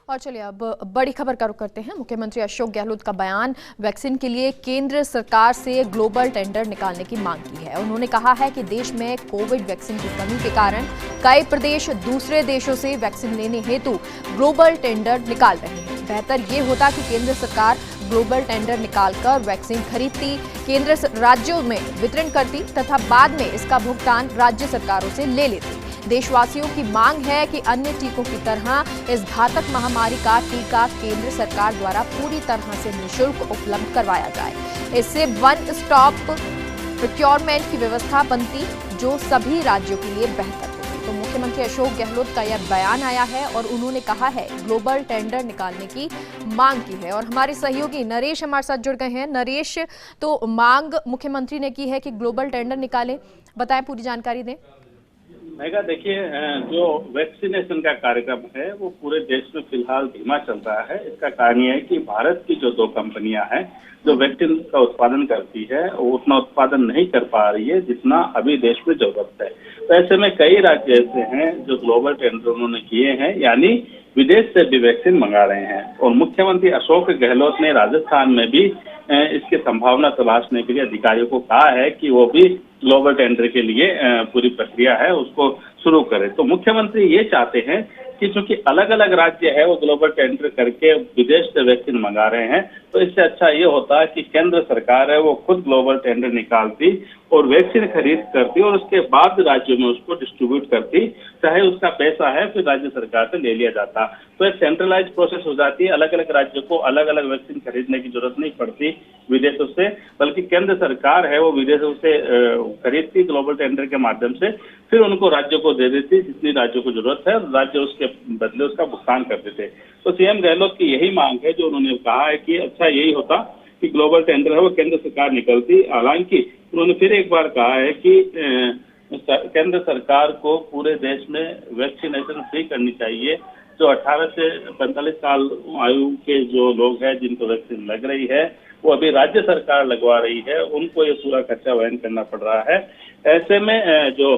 और चलिए अब बड़ी खबर का रुख करते हैं। मुख्यमंत्री अशोक गहलोत का बयान, वैक्सीन के लिए केंद्र सरकार से ग्लोबल टेंडर निकालने की मांग की है। उन्होंने कहा है कि देश में कोविड वैक्सीन की कमी के कारण कई प्रदेश दूसरे देशों से वैक्सीन लेने हेतु ग्लोबल टेंडर निकाल रहे हैं। बेहतर ये होता कि केंद्र सरकार ग्लोबल टेंडर निकालकर वैक्सीन खरीदती, केंद्र राज्यों में वितरण करती तथा बाद में इसका भुगतान राज्य सरकारों से ले लेती। देशवासियों की मांग है कि अन्य टीकों की तरह इस घातक महामारी का टीका केंद्र सरकार द्वारा पूरी तरह से निःशुल्क उपलब्ध करवाया जाए। इससे वन स्टॉप प्रोक्योरमेंट की व्यवस्था बनती जो सभी राज्यों के लिए बेहतर होगी। तो मुख्यमंत्री अशोक गहलोत का यह बयान आया है और उन्होंने कहा है ग्लोबल टेंडर निकालने की मांग की है। और हमारे सहयोगी नरेश हमारे साथ जुड़ गए हैं। नरेश, तो मांग मुख्यमंत्री ने की है कि ग्लोबल टेंडर निकाले, बताएं, पूरी जानकारी दें। मेगा, देखिए, जो वैक्सीनेशन का कार्यक्रम है वो पूरे देश में फिलहाल धीमा चल रहा है। इसका कारण यह है कि भारत की जो 2 कंपनियां हैं जो वैक्सीन का उत्पादन करती है वो उतना उत्पादन नहीं कर पा रही है जितना अभी देश में जरूरत है। तो ऐसे में कई राज्य ऐसे हैं जो ग्लोबल टेंडर उन्होंने किए हैं, यानी विदेश से भी वैक्सीन मंगा रहे हैं। और मुख्यमंत्री अशोक गहलोत ने राजस्थान में भी इसकी संभावना तलाशने के लिए अधिकारियों को कहा है कि वो भी ग्लोबल टेंडर के लिए पूरी प्रक्रिया है उसको शुरू करें। तो मुख्यमंत्री ये चाहते हैं कि चूंकि अलग अलग राज्य है वो ग्लोबल टेंडर करके विदेश से वैक्सीन मंगा रहे हैं, तो इससे अच्छा ये होता है कि केंद्र सरकार है वो खुद ग्लोबल टेंडर निकालती और वैक्सीन खरीद करती और उसके बाद राज्यों में उसको डिस्ट्रीब्यूट करती, चाहे उसका पैसा है फिर राज्य सरकार से ले लिया जाता। तो एक सेंट्रलाइज प्रोसेस हो जाती है, अलग अलग राज्यों को अलग अलग वैक्सीन खरीदने की जरूरत नहीं पड़ती विदेशों से, बल्कि केंद्र सरकार है वो विदेशों से खरीदती ग्लोबल टेंडर के माध्यम से, फिर उनको राज्यों को दे देती जितनी राज्यों को जरूरत है, राज्य उसके बदले उसका भुगतान कर देते। तो सीएम गहलोत की यही मांग है जो उन्होंने कहा है कि अच्छा यही होता कि ग्लोबल टेंडर है वो केंद्र सरकार निकलती। हालांकि उन्होंने फिर एक बार कहा है कि केंद्र सरकार को पूरे देश में वैक्सीनेशन फ्री करनी चाहिए। जो 18 से 45 साल आयु के जो लोग हैं जिनको वैक्सीन लग रही है वो अभी राज्य सरकार लगवा रही है, उनको ये पूरा खर्चा वहन करना पड़ रहा है। ऐसे में जो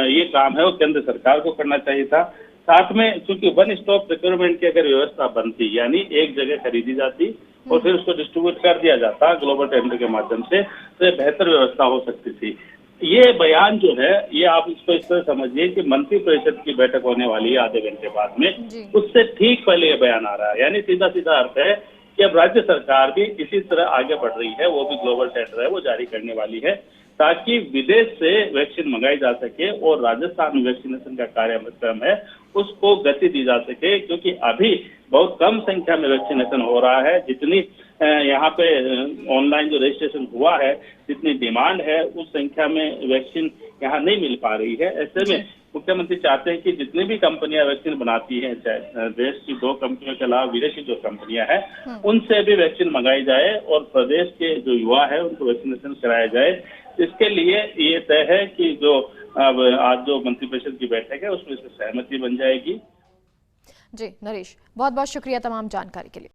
ये काम है वो केंद्र सरकार को करना चाहिए था। साथ में चूंकि वन स्टॉप प्रोक्योरमेंट की अगर व्यवस्था बनती, यानी एक जगह खरीदी जाती और फिर उसको डिस्ट्रीब्यूट कर दिया जाता ग्लोबल टेंडर के माध्यम से, तो ये बेहतर व्यवस्था हो सकती थी। ये बयान जो है ये आप इसको इस तरह समझिए कि मंत्री परिषद की बैठक होने वाली है आधे घंटे बाद में, उससे ठीक पहले ये बयान आ रहा है। यानी सीधा सीधा अर्थ है कि अब राज्य सरकार भी इसी तरह आगे बढ़ रही है, वो भी ग्लोबल टेंडर है वो जारी करने वाली है ताकि विदेश से वैक्सीन मंगाई जा सके और राजस्थान में वैक्सीनेशन का कार्यक्रम है उसको गति दी जा सके, क्योंकि अभी बहुत कम संख्या में वैक्सीनेशन हो रहा है। जितनी यहाँ पे ऑनलाइन जो रजिस्ट्रेशन हुआ है, जितनी डिमांड है उस संख्या में वैक्सीन यहाँ नहीं मिल पा रही है। ऐसे में मुख्यमंत्री चाहते हैं कि जितनी भी कंपनियां वैक्सीन बनाती हैं, चाहे देश की 2 कंपनियों के अलावा विदेशी जो कंपनियां हैं उनसे भी वैक्सीन मंगाई जाए और प्रदेश के जो युवा है उनको वैक्सीनेशन कराया जाए। इसके लिए ये तय है कि जो अब आज जो मंत्रिपरिषद की बैठक है उसमें इसमें सहमति बन जाएगी। जी नरेश, बहुत बहुत शुक्रिया तमाम जानकारी के लिए।